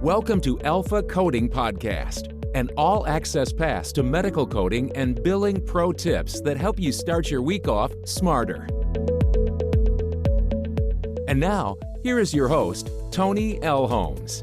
Welcome to Alpha Coding Podcast, an all-access pass to medical coding and billing pro tips that help you start your week off smarter. And now, here is your host, Toni Elhoms.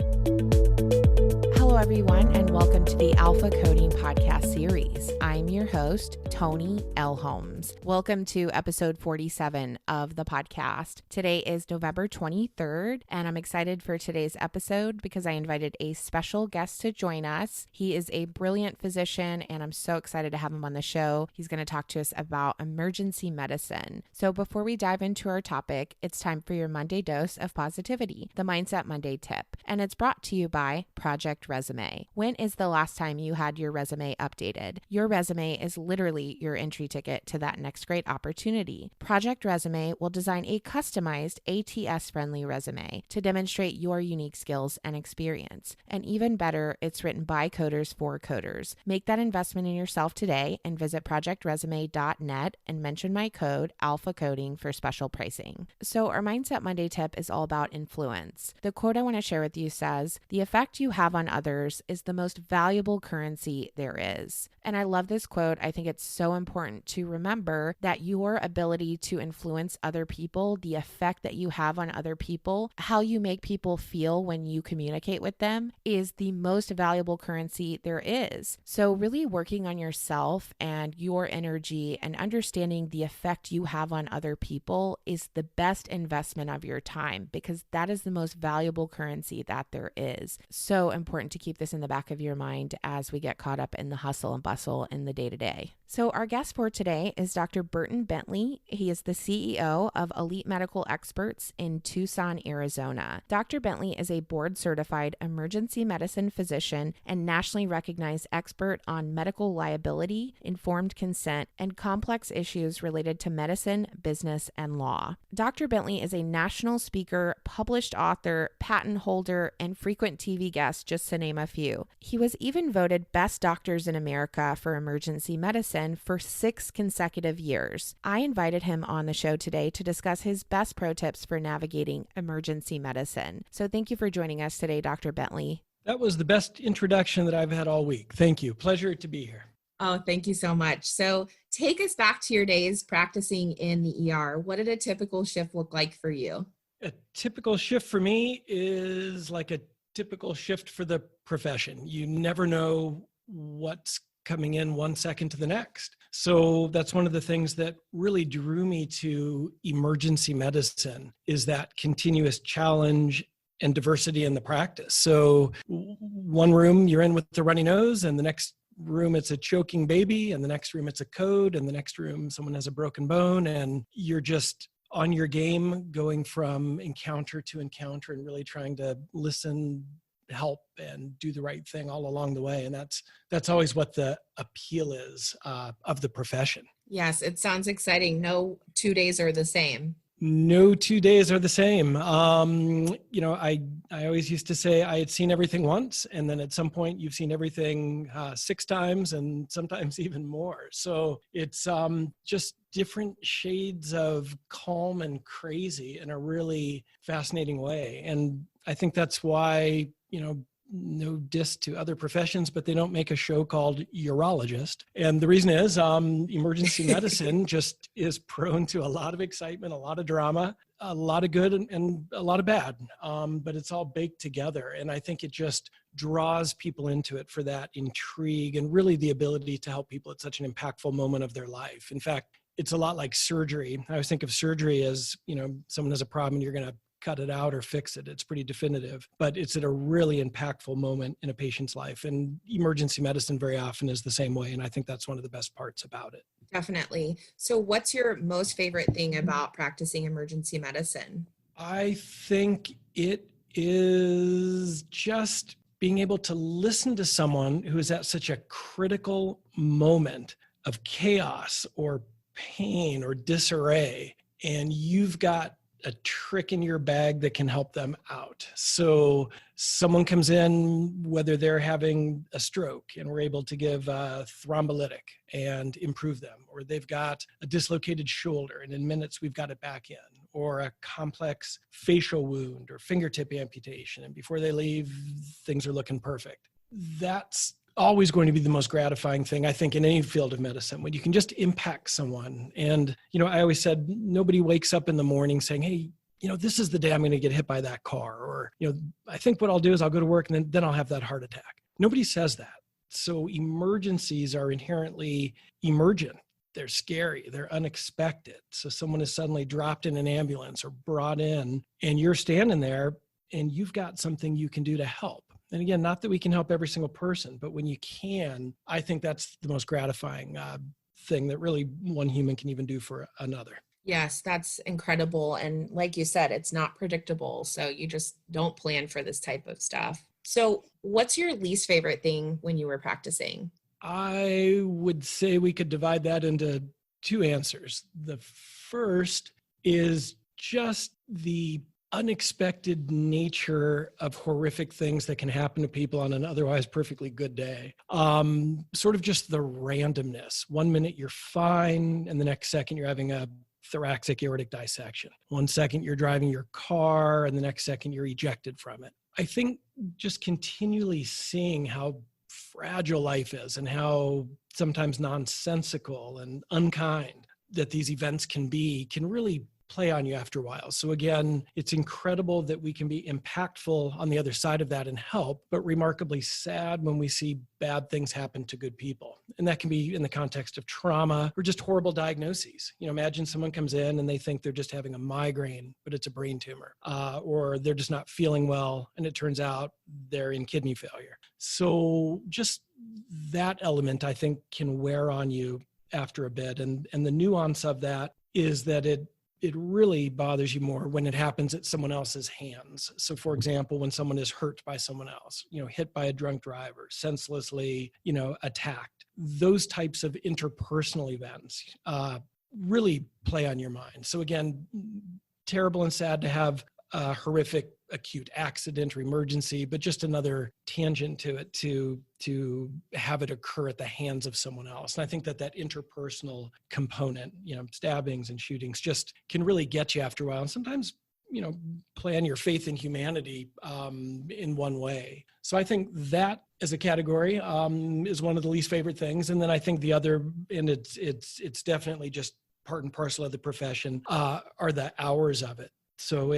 Hello, everyone, and welcome to the Alpha Coding Podcast series. I'm your host, Toni Elhoms. Welcome to episode 47 of the podcast. Today is November 23rd, and I'm excited for today's episode because I invited a special guest to join us. He is a brilliant physician, and I'm so excited to have him on the show. He's going to talk to us about emergency medicine. So before we dive into our topic, it's time for your Monday dose of positivity, the Mindset Monday tip, and it's brought to you by Project Resume. When is the last time you had your resume updated? Your resume is literally your entry ticket to that next great opportunity. Project Resume will design a customized ATS-friendly resume to demonstrate your unique skills and experience. And even better, it's written by coders for coders. Make that investment in yourself today and visit projectresume.net and mention my code ALPHACODING for special pricing. So our Mindset Monday tip is all about influence. The quote I want to share with you says, "The effect you have on others is the most valuable currency there is." And I love this quote. I think it's so important to remember that your ability to influence other people, the effect that you have on other people, how you make people feel when you communicate with them is the most valuable currency there is. So really working on yourself and your energy and understanding the effect you have on other people is the best investment of your time because that is the most valuable currency that there is. So important to keep this in the back of your mind as we get caught up in the hustle and bustle in the day-to-day. So our guest for today is Dr. Burton Bentley. He is the CEO of Elite Medical Experts in Tucson, Arizona. Dr. Bentley is a board-certified emergency medicine physician and nationally recognized expert on medical liability, informed consent, and complex issues related to medicine, business, and law. Dr. Bentley is a national speaker, published author, patent holder, and frequent TV guest, just to name a few. He was even voted Best Doctors in America for Emergency Medicine for 6 consecutive years. I invited him on the show today to discuss his best pro tips for navigating emergency medicine. So thank you for joining us today, Dr. Bentley. That was the best introduction that I've had all week. Thank you. Pleasure to be here. Oh, thank you so much. So take us back to your days practicing in the ER. What did a typical shift look like for you? A typical shift for me is like a typical shift for the profession. You never know what's coming in one second to the next. So that's one of the things that really drew me to emergency medicine is that continuous challenge and diversity in the practice. So one room you're in with the runny nose, and the next room it's a choking baby, and the next room it's a code, and the next room someone has a broken bone, and you're just on your game going from encounter to encounter and really trying to listen, help, and do the right thing all along the way. And that's always what the appeal is of the profession. Yes, it sounds exciting. No 2 days are the same. No 2 days are the same. I always used to say I had seen everything once, and then at some point you've seen everything 6 times and sometimes even more. So it's just different shades of calm and crazy in a really fascinating way. And I think that's why, no diss to other professions, but they don't make a show called Urologist. And the reason is emergency medicine just is prone to a lot of excitement, a lot of drama, a lot of good and a lot of bad, but it's all baked together. And I think it just draws people into it for that intrigue and really the ability to help people at such an impactful moment of their life. In fact, it's a lot like surgery. I always think of surgery as, someone has a problem and you're going to cut it out or fix it. It's pretty definitive, but it's at a really impactful moment in a patient's life. And emergency medicine very often is the same way. And I think that's one of the best parts about it. Definitely. So what's your most favorite thing about practicing emergency medicine? I think it is just being able to listen to someone who is at such a critical moment of chaos or pain or disarray, and you've got a trick in your bag that can help them out. So someone comes in, whether they're having a stroke, and we're able to give a thrombolytic and improve them, or they've got a dislocated shoulder and in minutes we've got it back in, or a complex facial wound or fingertip amputation. And before they leave, things are looking perfect. That's always going to be the most gratifying thing, I think, in any field of medicine, when you can just impact someone. And, I always said, nobody wakes up in the morning saying, hey, this is the day I'm going to get hit by that car. Or, I think what I'll do is I'll go to work and then I'll have that heart attack. Nobody says that. So emergencies are inherently emergent. They're scary. They're unexpected. So someone is suddenly dropped in an ambulance or brought in, and you're standing there and you've got something you can do to help. And again, not that we can help every single person, but when you can, I think that's the most gratifying thing that really one human can even do for another. Yes, that's incredible. And like you said, it's not predictable. So you just don't plan for this type of stuff. So what's your least favorite thing when you were practicing? I would say we could divide that into two answers. The first is just the unexpected nature of horrific things that can happen to people on an otherwise perfectly good day. Sort of just the randomness. 1 minute you're fine, and the next second you're having a thoracic aortic dissection. 1 second you're driving your car, and the next second you're ejected from it. I think just continually seeing how fragile life is and how sometimes nonsensical and unkind that these events can be can really play on you after a while. So again, it's incredible that we can be impactful on the other side of that and help, but remarkably sad when we see bad things happen to good people. And that can be in the context of trauma or just horrible diagnoses. Imagine someone comes in and they think they're just having a migraine, but it's a brain tumor, or they're just not feeling well, and it turns out they're in kidney failure. So just that element, I think, can wear on you after a bit. And the nuance of that is that it really bothers you more when it happens at someone else's hands. So for example, when someone is hurt by someone else, hit by a drunk driver, senselessly, attacked, those types of interpersonal events really play on your mind. So again, terrible and sad to have a horrific acute accident or emergency, but just another tangent to it to have it occur at the hands of someone else. And I think that interpersonal component, stabbings and shootings just can really get you after a while. And sometimes, play on your faith in humanity in one way. So I think that as a category is one of the least favorite things. And then I think the other, and it's definitely just part and parcel of the profession, are the hours of it. So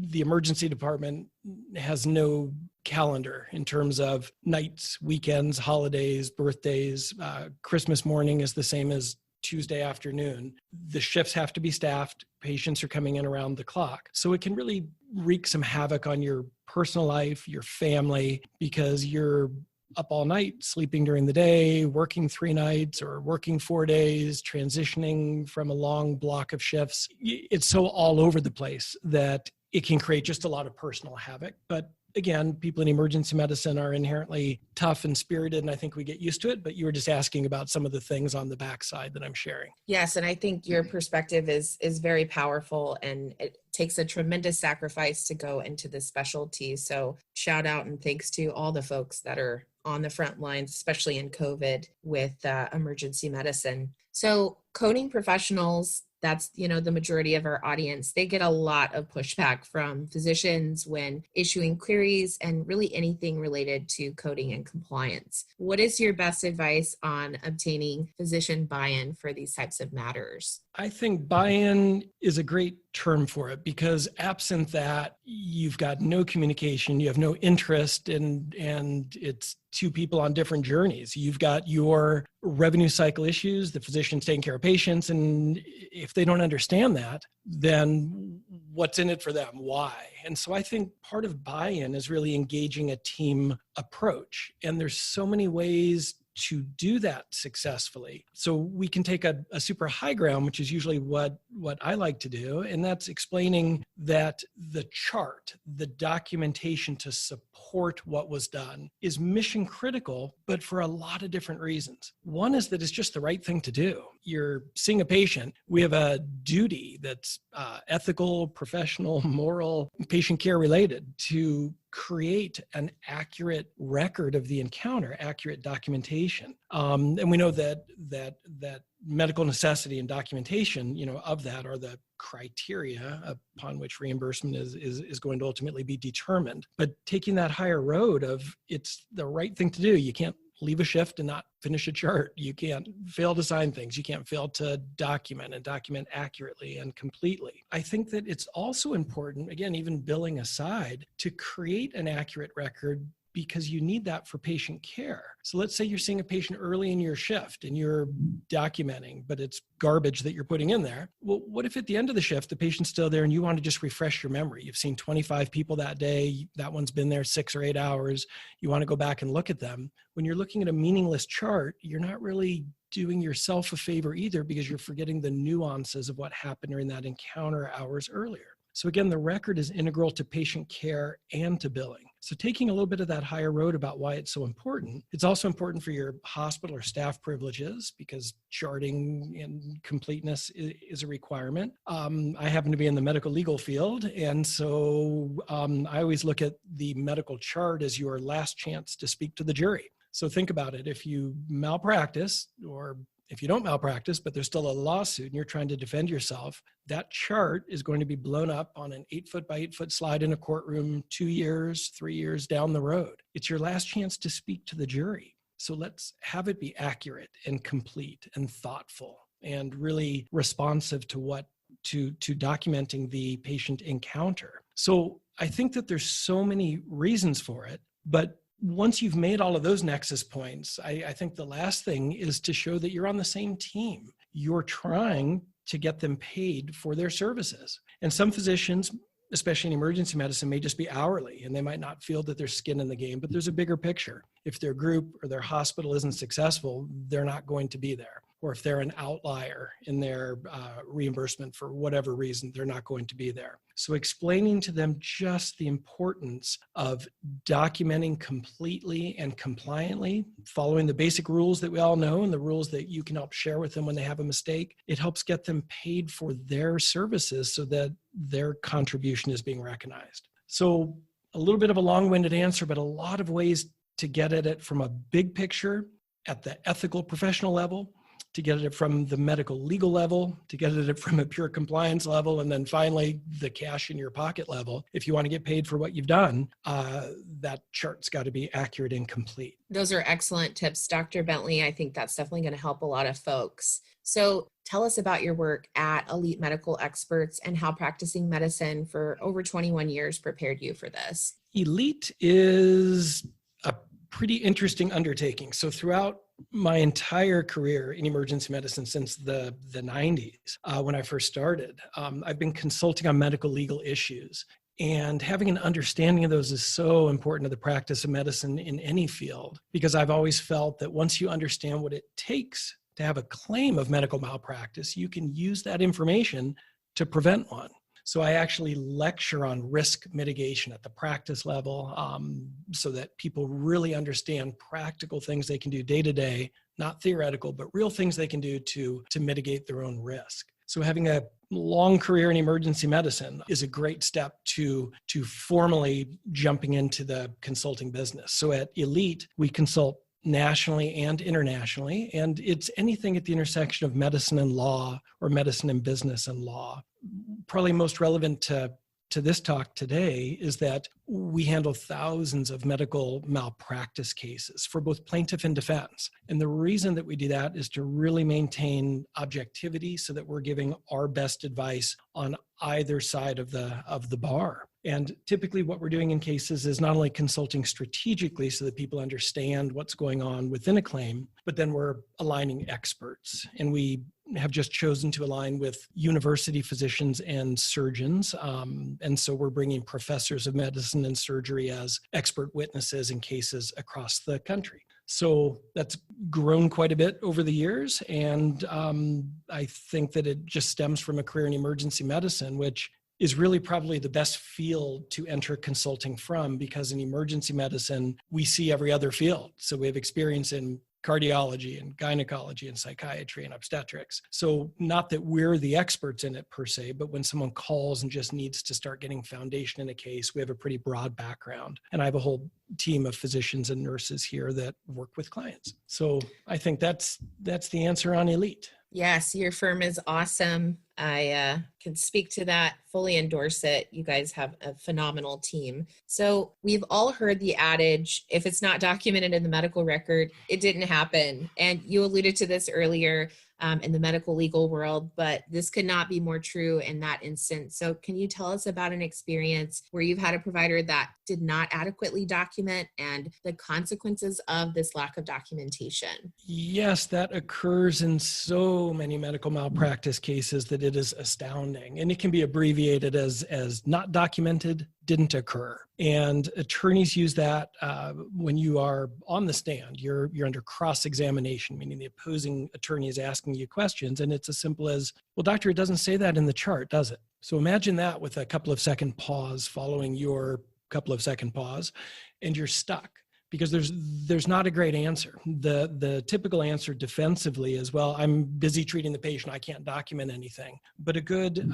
the emergency department has no calendar in terms of nights, weekends, holidays, birthdays. Christmas morning is the same as Tuesday afternoon. The shifts have to be staffed. Patients are coming in around the clock. So it can really wreak some havoc on your personal life, your family, because you're up all night, sleeping during the day, working 3 nights or working 4 days, transitioning from a long block of shifts. It's so all over the place that it can create just a lot of personal havoc. But again, people in emergency medicine are inherently tough and spirited, and I think we get used to it. But you were just asking about some of the things on the backside that I'm sharing. Yes, and I think your perspective is very powerful, and it takes a tremendous sacrifice to go into this specialty. So shout out and thanks to all the folks that are on the front lines, especially in COVID with emergency medicine. So coding professionals, that's, the majority of our audience, they get a lot of pushback from physicians when issuing queries and really anything related to coding and compliance. What is your best advice on obtaining physician buy-in for these types of matters? I think buy-in is a great term for it, because absent that, you've got no communication, you have no interest, and it's two people on different journeys. You've got your revenue cycle issues, the physician's taking care of patients, and if they don't understand that, then what's in it for them? Why? And so I think part of buy-in is really engaging a team approach. And there's so many ways to do that successfully. So we can take a super high ground, which is usually what I like to do. And that's explaining that the chart, the documentation to support what was done is mission critical, but for a lot of different reasons. One is that it's just the right thing to do. you're seeing a patient, we have a duty that's ethical, professional, moral, patient care related to create an accurate record of the encounter, accurate documentation. And we know that medical necessity and documentation, of that are the criteria upon which reimbursement is going to ultimately be determined. But taking that higher road of it's the right thing to do. You can't leave a shift and not finish a chart. You can't fail to sign things. You can't fail to document and document accurately and completely. I think that it's also important, again, even billing aside, to create an accurate record because you need that for patient care. So let's say you're seeing a patient early in your shift and you're documenting, but it's garbage that you're putting in there. Well, what if at the end of the shift, the patient's still there and you want to just refresh your memory? You've seen 25 people that day. That one's been there 6 or 8 hours. You want to go back and look at them. When you're looking at a meaningless chart, you're not really doing yourself a favor either because you're forgetting the nuances of what happened during that encounter hours earlier. So again, the record is integral to patient care and to billing. So taking a little bit of that higher road about why it's so important, it's also important for your hospital or staff privileges because charting and completeness is a requirement. I happen to be in the medical legal field, and so I always look at the medical chart as your last chance to speak to the jury. So think about it. If you malpractice or if you don't malpractice, but there's still a lawsuit and you're trying to defend yourself, that chart is going to be blown up on an 8-foot by 8-foot slide in a courtroom 2 years, 3 years down the road. It's your last chance to speak to the jury. So let's have it be accurate and complete and thoughtful and really responsive to documenting the patient encounter. So I think that there's so many reasons for it, but once you've made all of those nexus points, I think the last thing is to show that you're on the same team. You're trying to get them paid for their services. And some physicians, especially in emergency medicine, may just be hourly and they might not feel that there's skin in the game, but there's a bigger picture. If their group or their hospital isn't successful, they're not going to be there. Or if they're an outlier in their reimbursement for whatever reason, they're not going to be there. So explaining to them just the importance of documenting completely and compliantly, following the basic rules that we all know and the rules that you can help share with them when they have a mistake, it helps get them paid for their services so that their contribution is being recognized. So a little bit of a long-winded answer, but a lot of ways to get at it from a big picture at the ethical professional level, to get at it from the medical legal level, to get at it from a pure compliance level, and then finally the cash in your pocket level. If you want to get paid for what you've done, that chart's got to be accurate and complete. Those are excellent tips, Dr. Bentley. I think that's definitely going to help a lot of folks. So tell us about your work at Elite Medical Experts and how practicing medicine for over 21 years prepared you for this. Elite is a pretty interesting undertaking. So throughout my entire career in emergency medicine since the 90s, when I first started, I've been consulting on medical legal issues. And having an understanding of those is so important to the practice of medicine in any field, because I've always felt that once you understand what it takes to have a claim of medical malpractice, you can use that information to prevent one. So I actually lecture on risk mitigation at the practice level so that people really understand practical things they can do day to day, not theoretical, but real things they can do to mitigate their own risk. So having a long career in emergency medicine is a great step to formally jumping into the consulting business. So at Elite, we consult nationally and internationally, and it's anything at the intersection of medicine and law or medicine and business and law. Probably most relevant to this talk today is that we handle thousands of medical malpractice cases for both plaintiff and defense. And the reason that we do that is to really maintain objectivity so that we're giving our best advice on either side of the bar. And typically what we're doing in cases is not only consulting strategically so that people understand what's going on within a claim, but then we're aligning experts. And we have just chosen to align with university physicians and surgeons. And so we're bringing professors of medicine and surgery as expert witnesses in cases across the country. So that's grown quite a bit over the years. And I think that it just stems from a career in emergency medicine, which is really probably the best field to enter consulting from, because in emergency medicine, we see every other field. So we have experience in cardiology and gynecology and psychiatry and obstetrics. So not that we're the experts in it per se, but when someone calls and just needs to start getting foundation in a case, we have a pretty broad background. And I have a whole team of physicians and nurses here that work with clients. So I think that's the answer on Elite. Yes, your firm is awesome. I can speak to that, fully endorse it. You guys have a phenomenal team. So we've all heard the adage, if it's not documented in the medical record, it didn't happen. And you alluded to this earlier in the medical legal world, but this could not be more true in that instance. So can you tell us about an experience where you've had a provider that did not adequately document and the consequences of this lack of documentation? Yes, that occurs in so many medical malpractice cases that it is astounding. And it can be abbreviated as not documented, didn't occur. And attorneys use that when you are on the stand. You're under cross-examination, meaning the opposing attorney is asking you questions. And it's as simple as, well, doctor, it doesn't say that in the chart, does it? So imagine that with a couple of second pause following your couple of second pause, and you're stuck. Because there's not a great answer. The typical answer defensively is, well, I'm busy treating the patient, I can't document anything. But a good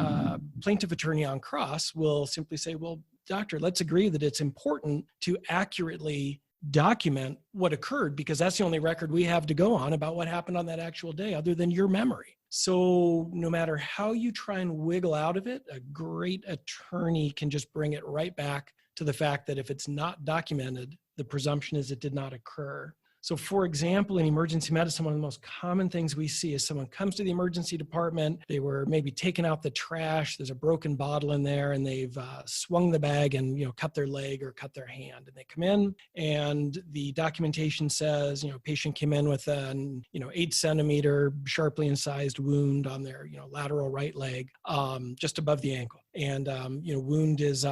plaintiff attorney on cross will simply say, well, doctor, let's agree that it's important to accurately document what occurred, because that's the only record we have to go on about what happened on that actual day other than your memory. So no matter how you try and wiggle out of it, a great attorney can just bring it right back to the fact that if it's not documented, the presumption is it did not occur. So for example, in emergency medicine, one of the most common things we see is someone comes to the emergency department, they were maybe taking out the trash, there's a broken bottle in there, and they've swung the bag and cut their leg or cut their hand. And they come in and the documentation says, patient came in with an 8 centimeter sharply incised wound on their lateral right leg, just above the ankle. And wound is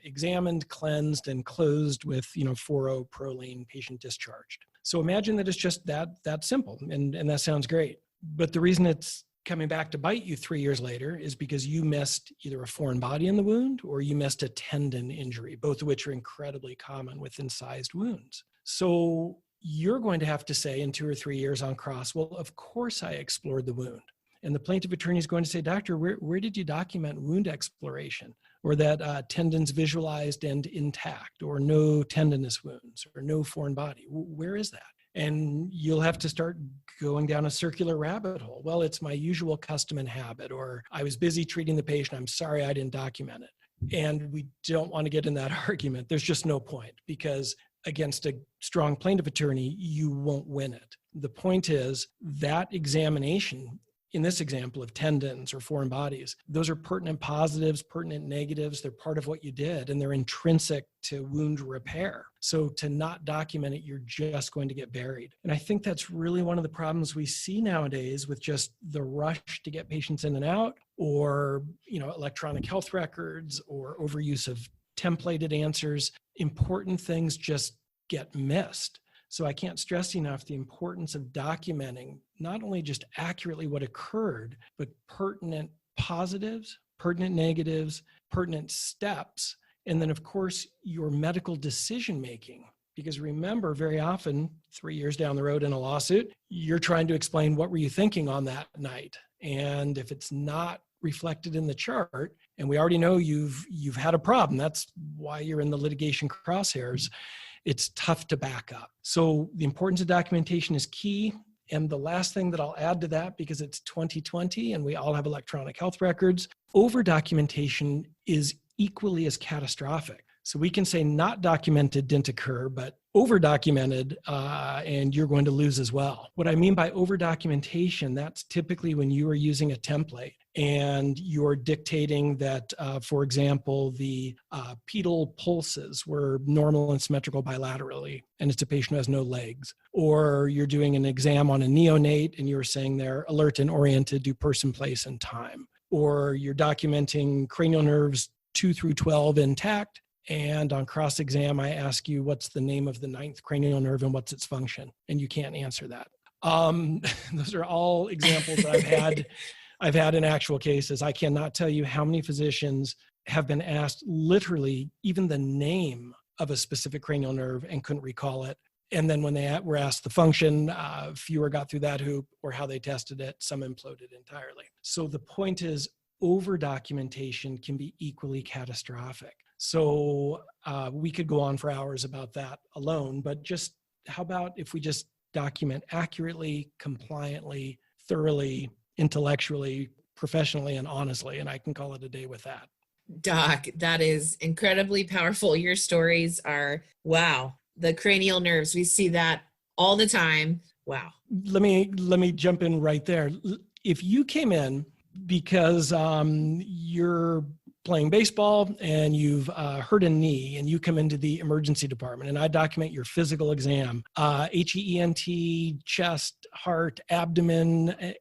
examined, cleansed, and closed with 4-O-proline, patient discharged. So imagine that it's just that simple, and that sounds great. But the reason it's coming back to bite you 3 years later is because you missed either a foreign body in the wound or you missed a tendon injury, both of which are incredibly common with incised wounds. So you're going to have to say in 2 or 3 years on cross, well, of course I explored the wound. And the plaintiff attorney is going to say, doctor, where did you document wound exploration? Or that tendons visualized and intact, or no tendinous wounds, or no foreign body? Where is that? And you'll have to start going down a circular rabbit hole. Well, it's my usual custom and habit, or I was busy treating the patient, I'm sorry I didn't document it. And we don't want to get in that argument. There's just no point, because against a strong plaintiff attorney, you won't win it. The point is that examination, in this example of tendons or foreign bodies, those are pertinent positives, pertinent negatives. They're part of what you did, and they're intrinsic to wound repair. So to not document it, you're just going to get buried. And I think that's really one of the problems we see nowadays with just the rush to get patients in and out, or electronic health records, or overuse of templated answers. Important things just get missed. So I can't stress enough the importance of documenting not only just accurately what occurred, but pertinent positives, pertinent negatives, pertinent steps, and then of course your medical decision-making. Because remember, very often 3 years down the road in a lawsuit, you're trying to explain what were you thinking on that night. And if it's not reflected in the chart, and we already know you've had a problem, that's why you're in the litigation crosshairs, it's tough to back up. So the importance of documentation is key. And the last thing that I'll add to that, because it's 2020 and we all have electronic health records, over-documentation is equally as catastrophic. So we can say not documented didn't occur, but over-documented and you're going to lose as well. What I mean by over-documentation, that's typically when you are using a template and you're dictating that, for example, the pedal pulses were normal and symmetrical bilaterally, and it's a patient who has no legs. Or you're doing an exam on a neonate and you're saying they're alert and oriented to person, place, and time. Or you're documenting cranial nerves 2 through 12 intact, and on cross-exam, I ask you, what's the name of the 9th cranial nerve and what's its function? And you can't answer that. Those are all examples that I've had in actual cases. I cannot tell you how many physicians have been asked literally even the name of a specific cranial nerve and couldn't recall it. And then when they were asked the function, fewer got through that hoop, or how they tested it, some imploded entirely. So the point is, over documentation can be equally catastrophic. So we could go on for hours about that alone, but just how about if we just document accurately, compliantly, thoroughly, intellectually, professionally, and honestly, and I can call it a day with that. Doc, that is incredibly powerful. Your stories are, wow. The cranial nerves, we see that all the time. Wow. Let me jump in right there. If you came in because you're playing baseball and you've hurt a knee and you come into the emergency department and I document your physical exam, HEENT, chest, heart, abdomen,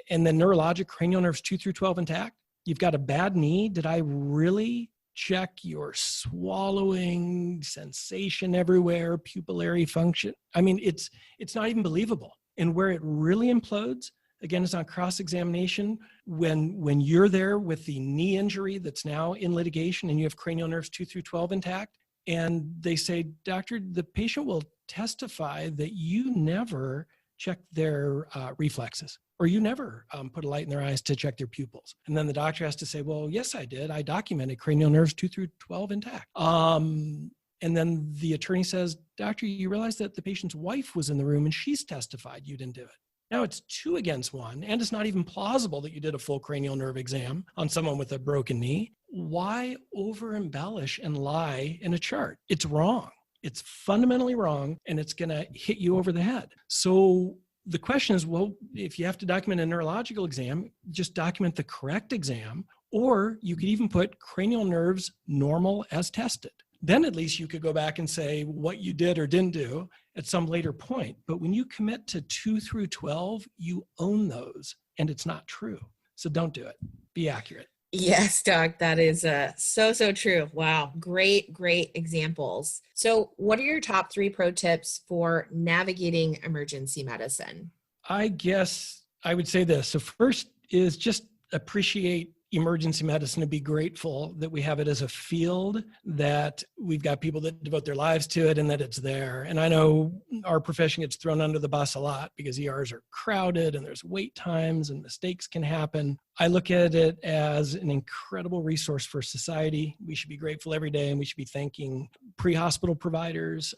and then neurologic cranial nerves 2 through 12 intact, you've got a bad knee. Did I really check your swallowing, sensation everywhere, pupillary function? I mean, it's not even believable. And where it really implodes, again, it's on cross-examination. When you're there with the knee injury that's now in litigation and you have cranial nerves 2 through 12 intact, and they say, doctor, the patient will testify that you never checked their reflexes, or you never put a light in their eyes to check their pupils. And then the doctor has to say, well, yes, I did. I documented cranial nerves 2 through 12 intact. And then the attorney says, doctor, you realize that the patient's wife was in the room and she's testified you didn't do it. Now it's 2 against 1, and it's not even plausible that you did a full cranial nerve exam on someone with a broken knee. Why over-embellish and lie in a chart? It's wrong. It's fundamentally wrong, and it's going to hit you over the head. So the question is, well, if you have to document a neurological exam, just document the correct exam, or you could even put cranial nerves normal as tested. Then at least you could go back and say what you did or didn't do at some later point. But when you commit to 2 through 12, you own those, and it's not true. So don't do it. Be accurate. Yes, Doc, that is so true. Wow. Great examples. So what are your top 3 pro tips for navigating emergency medicine? I guess I would say this. So first is just appreciate emergency medicine and be grateful that we have it as a field, that we've got people that devote their lives to it and that it's there. And I know our profession gets thrown under the bus a lot because ERs are crowded and there's wait times and mistakes can happen. I look at it as an incredible resource for society. We should be grateful every day, and we should be thanking pre-hospital providers,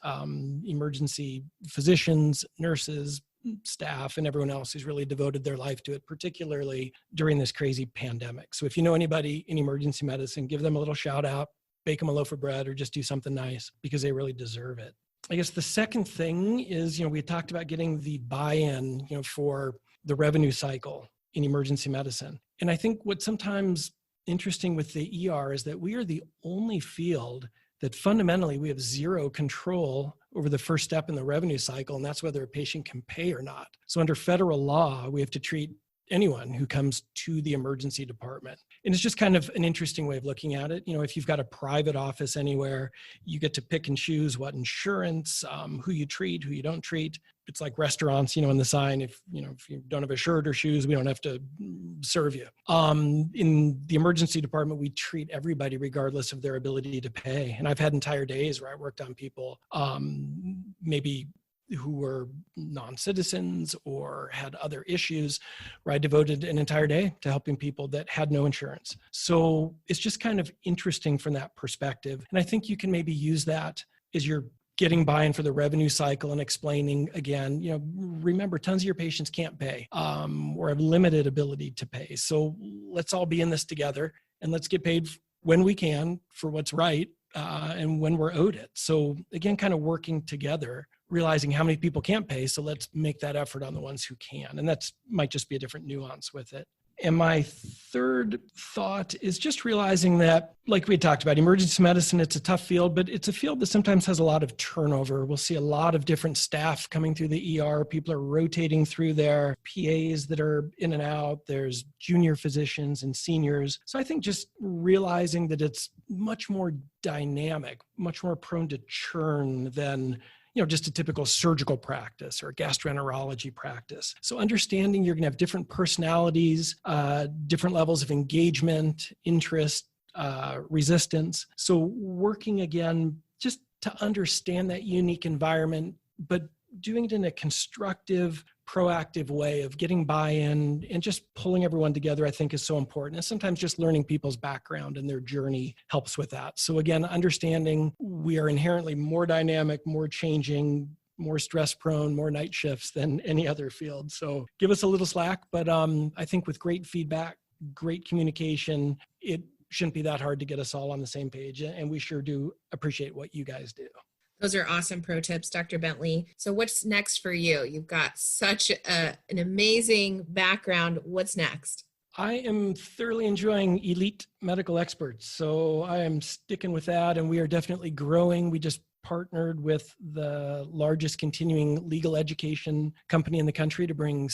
emergency physicians, nurses, staff, and everyone else who's really devoted their life to it, particularly during this crazy pandemic. So if you know anybody in emergency medicine, give them a little shout out, bake them a loaf of bread, or just do something nice because they really deserve it. I guess the second thing is, we talked about getting the buy-in, for the revenue cycle in emergency medicine. And I think what's sometimes interesting with the ER is that we are the only field that fundamentally we have zero control over the first step in the revenue cycle, and that's whether a patient can pay or not. So under federal law, we have to treat anyone who comes to the emergency department. And it's just kind of an interesting way of looking at it. If you've got a private office anywhere, you get to pick and choose what insurance, who you treat, who you don't treat. It's like restaurants, in the sign, if you don't have a shirt or shoes, we don't have to serve you. In the emergency department, we treat everybody regardless of their ability to pay. And I've had entire days where I worked on people, maybe who were non-citizens or had other issues, where I devoted an entire day to helping people that had no insurance. So it's just kind of interesting from that perspective. And I think you can maybe use that as you're getting buy-in for the revenue cycle and explaining again, remember, tons of your patients can't pay or have limited ability to pay. So let's all be in this together and let's get paid when we can for what's right and when we're owed it. So again, kind of working together, realizing how many people can't pay. So let's make that effort on the ones who can. And that's might just be a different nuance with it. And my third thought is just realizing that, like we talked about, emergency medicine, it's a tough field, but it's a field that sometimes has a lot of turnover. We'll see a lot of different staff coming through the ER. People are rotating through their PAs that are in and out. There's junior physicians and seniors. So I think just realizing that it's much more dynamic, much more prone to churn than just a typical surgical practice or gastroenterology practice. So understanding you're going to have different personalities, different levels of engagement, interest, resistance. So working again, just to understand that unique environment, but doing it in a constructive, proactive way of getting buy-in and just pulling everyone together, I think is so important. And sometimes just learning people's background and their journey helps with that. So again, understanding we are inherently more dynamic, more changing, more stress prone, more night shifts than any other field. So give us a little slack, but I think with great feedback, great communication, it shouldn't be that hard to get us all on the same page. And we sure do appreciate what you guys do. Those are awesome pro tips, Dr. Bentley. So what's next for you? You've got such an amazing background. What's next? I am thoroughly enjoying elite medical experts. So I am sticking with that, and we are definitely growing. We just partnered with the largest continuing legal education company in the country to bring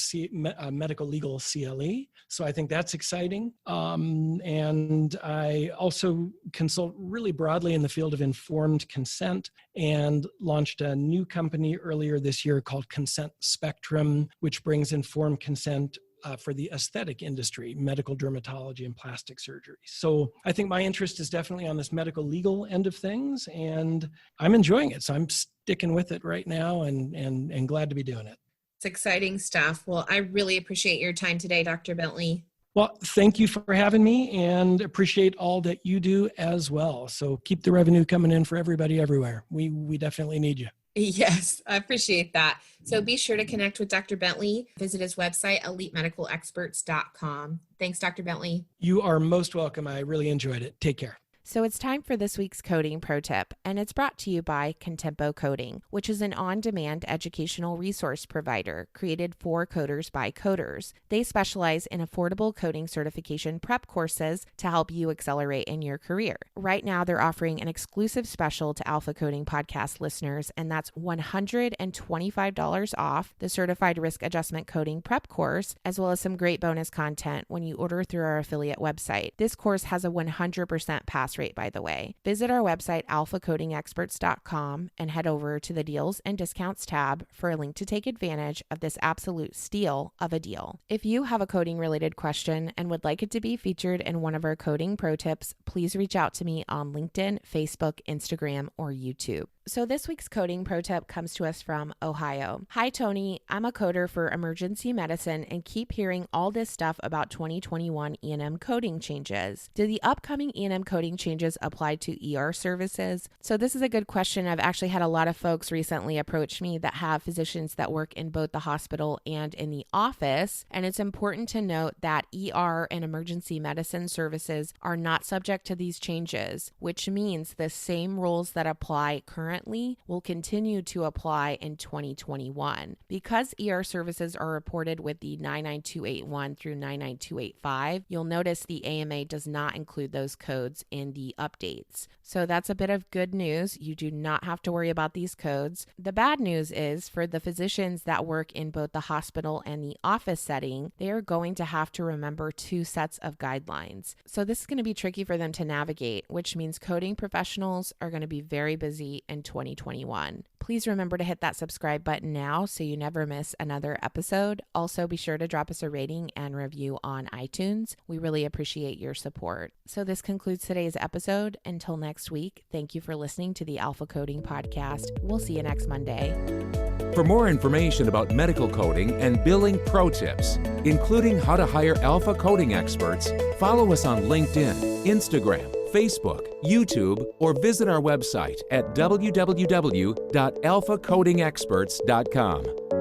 medical legal CLE. So I think that's exciting. And I also consult really broadly in the field of informed consent and launched a new company earlier this year called Consent Spectrum, which brings informed consent for the aesthetic industry, medical dermatology and plastic surgery. So I think my interest is definitely on this medical legal end of things, and I'm enjoying it. So I'm sticking with it right now and glad to be doing it. It's exciting stuff. Well, I really appreciate your time today, Dr. Bentley. Well, thank you for having me, and appreciate all that you do as well. So keep the revenue coming in for everybody everywhere. We definitely need you. Yes, I appreciate that. So be sure to connect with Dr. Bentley. Visit his website, elitemedicalexperts.com. Thanks, Dr. Bentley. You are most welcome. I really enjoyed it. Take care. So it's time for this week's coding pro tip, and it's brought to you by Contempo Coding, which is an on-demand educational resource provider created for coders by coders. They specialize in affordable coding certification prep courses to help you accelerate in your career. Right now, they're offering an exclusive special to Alpha Coding podcast listeners, and that's $125 off the Certified Risk Adjustment Coding Prep course, as well as some great bonus content when you order through our affiliate website. This course has a 100% pass rate, by the way. Visit our website, alphacodingexperts.com, and head over to the Deals and Discounts tab for a link to take advantage of this absolute steal of a deal. If you have a coding-related question and would like it to be featured in one of our coding pro tips, please reach out to me on LinkedIn, Facebook, Instagram, or YouTube. So this week's coding pro tip comes to us from Ohio. Hi, Toni. I'm a coder for emergency medicine and keep hearing all this stuff about 2021 E&M coding changes. Do the upcoming E&M coding changes apply to ER services? So this is a good question. I've actually had a lot of folks recently approach me that have physicians that work in both the hospital and in the office. And it's important to note that ER and emergency medicine services are not subject to these changes, which means the same rules that apply currently will continue to apply in 2021. Because ER services are reported with the 99281 through 99285, you'll notice the AMA does not include those codes in the updates. So that's a bit of good news. You do not have to worry about these codes. The bad news is for the physicians that work in both the hospital and the office setting, they are going to have to remember two sets of guidelines. So this is going to be tricky for them to navigate, which means coding professionals are going to be very busy in 2021. Please remember to hit that subscribe button now so you never miss another episode. Also, be sure to drop us a rating and review on iTunes. We really appreciate your support. So this concludes today's episode. Until next week, thank you for listening to the Alpha Coding Podcast. We'll see you next Monday. For more information about medical coding and billing pro tips, including how to hire Alpha coding experts, follow us on LinkedIn, Instagram, Facebook, YouTube, or visit our website at www.alphacodingexperts.com.